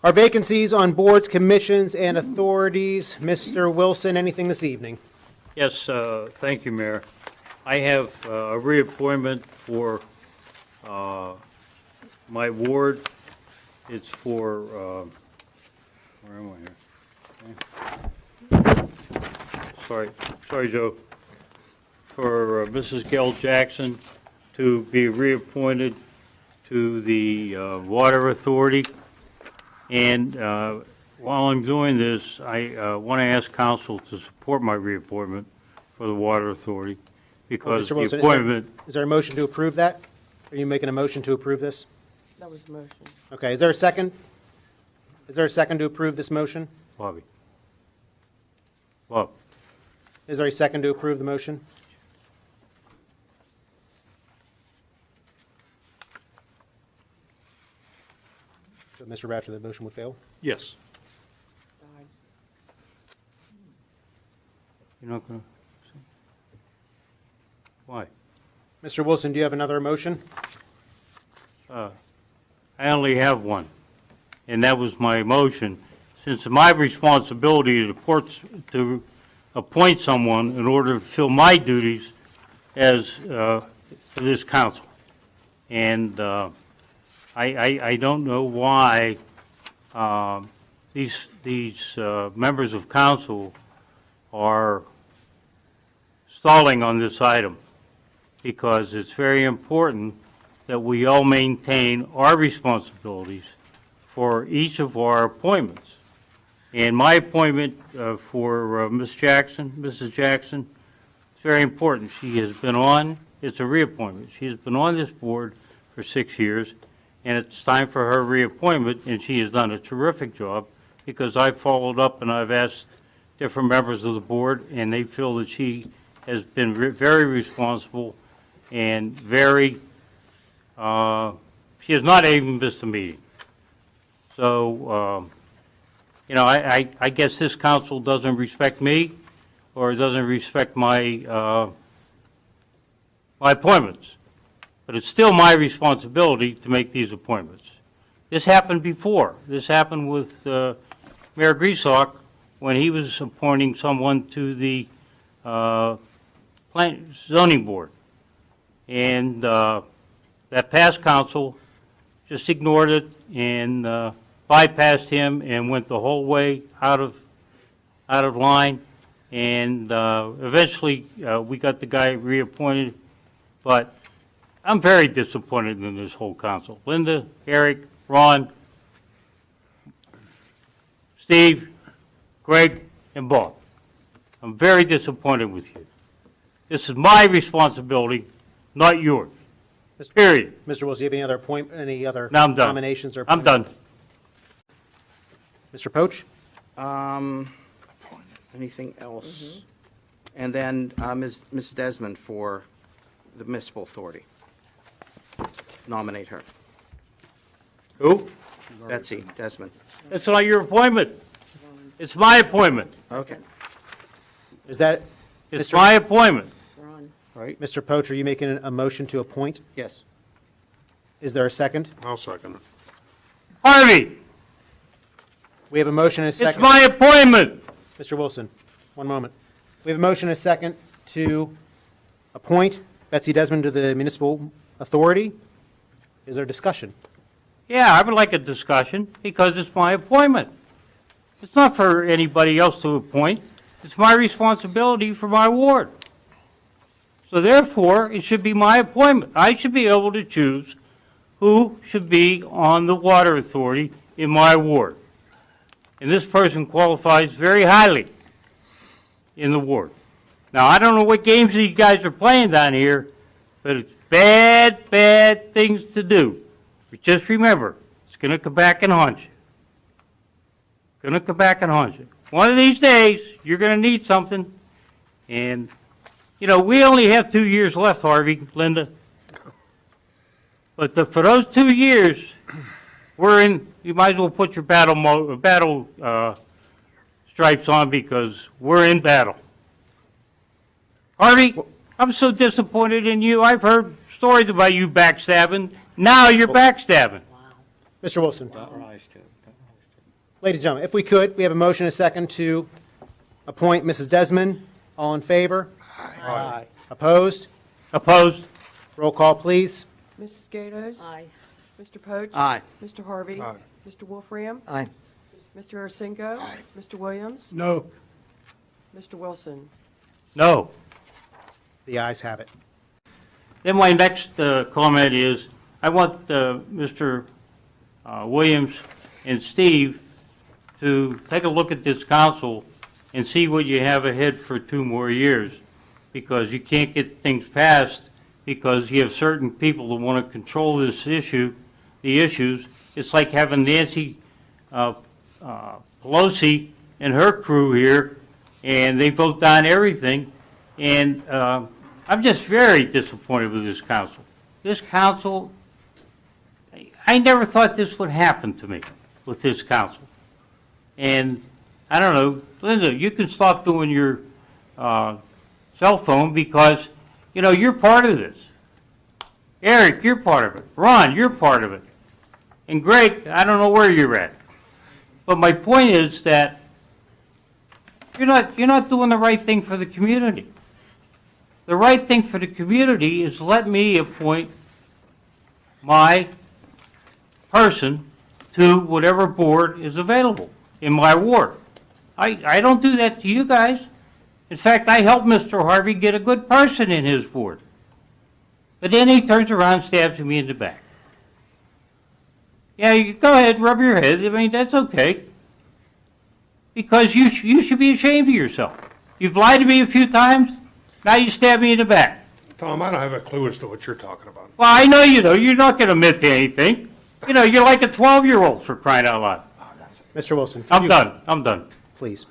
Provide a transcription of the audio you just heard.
Our vacancies on boards, commissions, and authorities. Mr. Wilson, anything this evening? Yes, thank you, Mayor. I have a reappointment for my ward. It's for, where am I here? Okay. Sorry, Joe. For Mrs. Gail Jackson to be reappointed to the Water Authority. And while I'm doing this, I want to ask council to support my reappointment for the Water Authority because Mr. Wilson, the appointment. is there a motion to approve that? Are you making a motion to approve this? That was the motion. Okay, is there a second? Is there a second to approve this motion? Bobby. Bob. Is there a second to approve the motion? So, Mr. Ratcher, the motion would fail? Yes. Died. You're not going to? Why? Mr. Wilson, do you have another motion? I only have one, and that was my motion. Since it's my responsibility to appoint someone in order to fulfill my duties as for this council. And I don't know why these members of council are stalling on this item, because it's very important that we all maintain our responsibilities for each of our appointments. And my appointment for Mrs. Jackson, it's very important. She has been on, it's a reappointment. She has been on this board for 6 years, and it's time for her reappointment, and she has done a terrific job because I've followed up and I've asked different members of the board, and they feel that she has been very responsible and very, she has not even missed a meeting. So, you know, I guess this council doesn't respect me or doesn't respect my, my appointments. But it's still my responsibility to make these appointments. This happened before. This happened with Mayor Griesbach when he was appointing someone to the zoning board. And that past council just ignored it and bypassed him and went the whole way out of line. And eventually we got the guy reappointed. But I'm very disappointed in this whole council. Linda, Eric, Ron, Steve, Greg, and Bob. I'm very disappointed with you. This is my responsibility, not yours. Period. Mr. Wilson, do you have any other No, I'm done. nominations or I'm appointments? done. Mr. Poach? Anything else? And then Mrs. Desmond for the municipal authority. Nominate her. Who? Betsy Desmond. It's not your appointment. It's my appointment. Okay. Is that, It's Mr. my appointment. Ron. All right. Mr. Poach, are you making a motion to appoint? Yes. Is there a second? I'll second it. Harvey, We have a motion and a it's second. my appointment. Mr. Wilson, one moment. We have a motion and a second to appoint Betsy Desmond to the municipal authority. Is there discussion? Yeah, I would like a discussion because it's my appointment. It's not for anybody else to appoint. It's my responsibility for my ward. So therefore, it should be my appointment. I should be able to choose who should be on the water authority in my ward. And this person qualifies very highly in the ward. Now, I don't know what games you guys are playing down here, but it's bad things to do. But just remember, it's going to come back and haunt you. Going to come back and haunt you. One of these days, you're going to need something. And, you know, we only have 2 years left, Harvey, Linda. But for those 2 years, we're in, you might as well put your battle stripes on because we're in battle. Harvey, I'm so disappointed in you. I've heard stories about you backstabbing. Now you're backstabbing. Mr. Wilson? Ladies and gentlemen, if we could, we have a motion and a second to appoint Mrs. Desmond. All in favor? Aye. Opposed? Opposed? Roll call, please. Mrs. Gatos? Aye. Mr. Poach? Aye. Mr. Harvey? Aye. Mr. Wolfram? Aye. Mr. Arcinigo? Mr. Williams? No. Mr. Wilson? No. The ayes have it. Then my next comment is, I want Mr. Williams and Steve to take a look at this council and see what you have ahead for 2 more years, because you can't get things passed because you have certain people that want to control this issue, the issues. It's like having Nancy Pelosi and her crew here, and they vote down everything, and I'm just very disappointed with this council. This council, I never thought this would happen to me with this council. And I don't know, Linda, you can stop doing your cell phone because, you know, you're part of this. Eric, you're part of it. Ron, you're part of it. And Greg, I don't know where you're at. But my point is that you're not doing the right thing for the community. The right thing for the community is let me appoint my person to whatever board is available in my ward. I don't do that to you guys. In fact, I helped Mr. Harvey get a good person in his ward. But then he turns around and stabs me in the back. Yeah, you go ahead, rub your head. I mean, that's okay. Because you should be ashamed of yourself. You've lied to me a few times, now you stab me in the back. Tom, I don't have a clue as to what you're talking about. Well, I know you know. You're not going to admit to anything. You know, you're like a 12-year-old for crying out loud. Mr. Wilson. I'm done. Please.